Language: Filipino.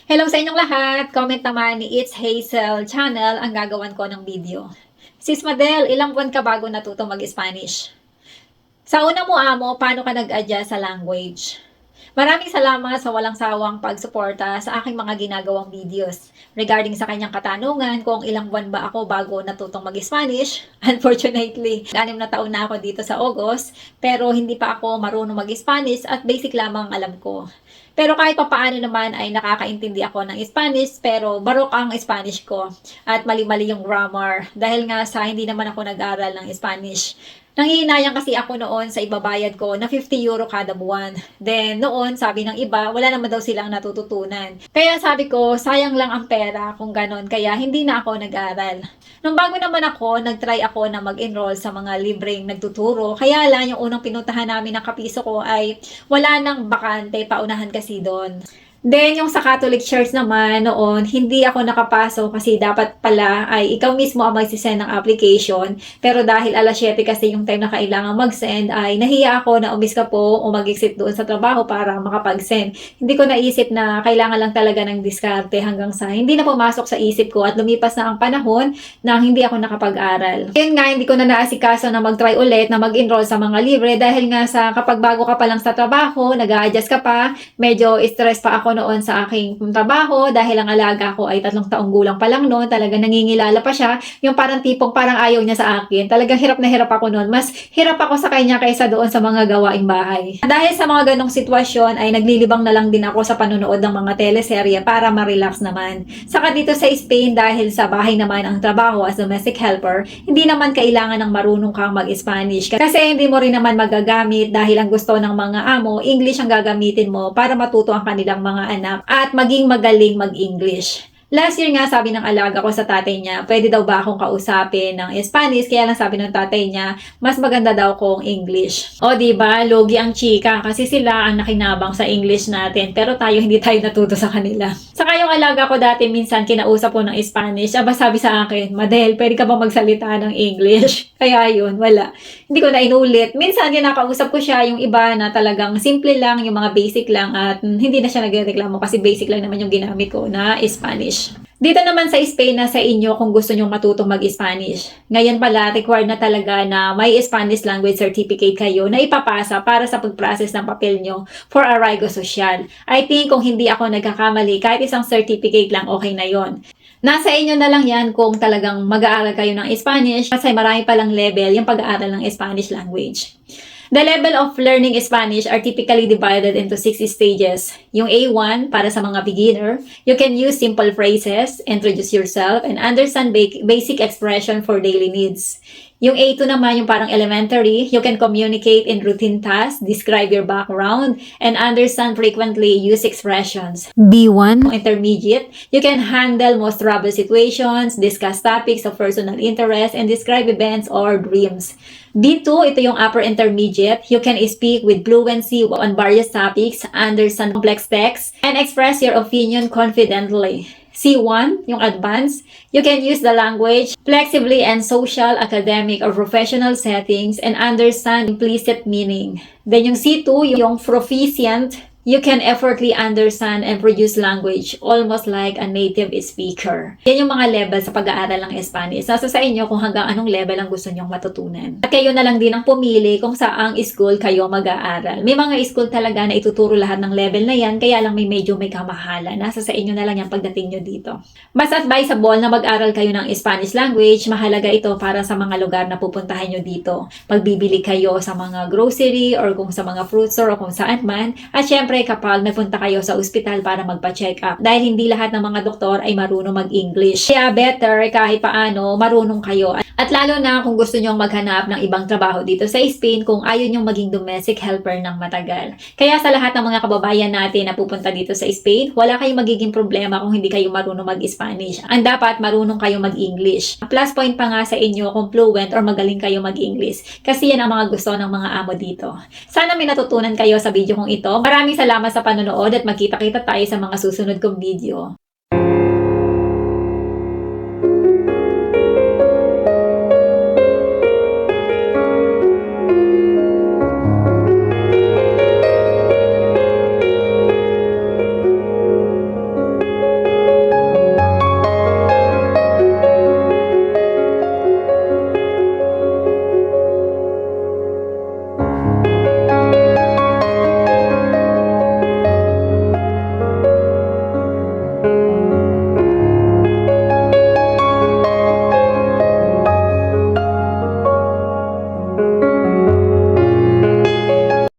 Hello sa inyong lahat! Comment naman ni It's Hazel Channel ang gagawan ko ng video. Sis Madel, ilang buwan ka bago natuto mag-Spanish? Sa una mo amo, paano ka nag-adjust sa language? Maraming salamat sa walang sawang pagsuporta sa aking mga ginagawang videos. Regarding sa kanyang katanungan kung ilang buwan ba ako bago natutong mag-Spanish, unfortunately, 6 na taon na ako dito sa August, pero hindi pa ako marunong mag-Spanish at basic lamang alam ko. Pero kahit papaano naman ay nakakaintindi ako ng Spanish, pero barok ang Spanish ko at mali-mali yung grammar dahil nga sa hindi naman ako nag-aral ng Spanish. Nanghihinayang kasi ako noon sa ibabayad ko na 50 euro kada buwan. Then noon, sabi ng iba, wala naman daw silang natututunan. Kaya sabi ko, sayang lang ang pera kung ganon, kaya hindi na ako nag-aral. Nung bago naman ako, nag-try ako na mag-enroll sa mga libreng nagtuturo. Kaya lang, yung unang pinuntahan namin ng kapiso ko ay wala nang bakante, paunahan kasi doon. Then, yung sa Catholic Church naman, noon, hindi ako nakapasok kasi dapat pala ay ikaw mismo ang magsisend ng application. Pero dahil alas 7 kasi yung time na kailangan mag-send, ay nahiya ako na umiska po o mag-exit doon sa trabaho para makapag-send. Hindi ko naisip na kailangan lang talaga ng diskarte hanggang sa hindi na pumasok sa isip ko at lumipas na ang panahon na hindi ako nakapag-aral. Ngayon nga, hindi ko na naasikaso na mag-try ulit na mag-enroll sa mga libre dahil nga sa kapag bago ka pa lang sa trabaho, nag-a-adjust ka pa, medyo stress pa ako noon sa aking trabaho dahil ang alaga ko ay 3 taong gulang pa lang noon. Talaga nangingilala pa siya. Yung parang tipong parang ayaw niya sa akin. Talagang hirap na hirap ako noon. Mas hirap ako sa kanya kaysa doon sa mga gawaing bahay. Dahil sa mga ganong sitwasyon ay naglilibang na lang din ako sa panonood ng mga teleserye para ma-relax naman. Saka dito sa Spain dahil sa bahay naman ang trabaho as domestic helper, hindi naman kailangan ng marunong kang mag-Spanish. Kasi hindi mo rin naman magagamit dahil ang gusto ng mga amo, English ang gagamitin mo para matuto ang kanilang mga anak at maging magaling mag-English. Last year nga, sabi ng alaga ko sa tatay niya, pwede daw ba akong kausapin ng Spanish? Kaya lang sabi ng tatay niya, mas maganda daw kung English. O diba, logi ang chika kasi sila ang nakinabang sa English natin pero tayo hindi tayo natuto sa kanila. Saka yung alaga ko dati minsan kinausap ko ng Spanish, aba sabi sa akin, Madel, pwede ka ba magsalita ng English? Kaya yun, wala. Hindi ko na inulit. Minsan kinakausap ko siya yung iba na talagang simple lang, yung mga basic lang at hindi na siya nagreklamo kasi basic lang naman yung ginamit ko na Spanish. Dito naman sa Spain na sa inyo kung gusto nyong matutong mag-Spanish. Ngayon pala, required na talaga na may Spanish language certificate kayo na ipapasa para sa pag-process ng papel nyo for Arraigo Social. I think kung hindi ako nagkakamali, kahit isang certificate lang okay na yon. Nasa inyo na lang yan kung talagang mag-aaral kayo ng Spanish kasi marami palang level yung pag-aaral ng Spanish language. The level of learning Spanish are typically divided into 6 stages. Yung A1, para sa mga beginner, you can use simple phrases, introduce yourself, and understand basic expression for daily needs. Yung A2 naman, yung parang elementary, you can communicate in routine tasks, describe your background, and understand frequently used expressions. B1, intermediate, you can handle most trouble situations, discuss topics of personal interest, and describe events or dreams. B2, ito yung upper intermediate, you can speak with fluency on various topics, understand complex texts, and express your opinion confidently. C1, yung advanced, you can use the language flexibly in social, academic, or professional settings and understand implicit meaning. Then yung C2, yung proficient, you can effortlessly understand and produce language almost like a native speaker. Yan yung mga level sa pag-aaral ng Spanish. Nasa sa inyo kung hanggang anong level ang gusto nyong matutunan. At kayo na lang din ang pumili kung saang school kayo mag-aaral. May mga school talaga na ituturo lahat ng level na yan, kaya lang may medyo may kamahalan. Nasa sa inyo na lang yan pagdating nyo dito. Mas advisable na mag-aral kayo ng Spanish language. Mahalaga ito para sa mga lugar na pupuntahan nyo dito. Pagbibili kayo sa mga grocery or kung sa mga fruit store o kung saan man. At syempre, kapag nagpunta kayo sa ospital para magpa-check up. Dahil hindi lahat ng mga doktor ay marunong mag-English. Kaya better kahit paano marunong kayo. At lalo na kung gusto nyong maghanap ng ibang trabaho dito sa Spain kung ayaw nyong maging domestic helper ng matagal. Kaya sa lahat ng mga kababayan natin na pupunta dito sa Spain, wala kayong magiging problema kung hindi kayo marunong mag-Spanish. Ang dapat marunong kayo mag-English. Plus point pa nga sa inyo kung fluent or magaling kayo mag-English. Kasi yan ang mga gusto ng mga amo dito. Sana may natutunan kayo sa video kong ito. Maraming salamat sa panonood at magkita-kita tayo sa mga susunod kong video.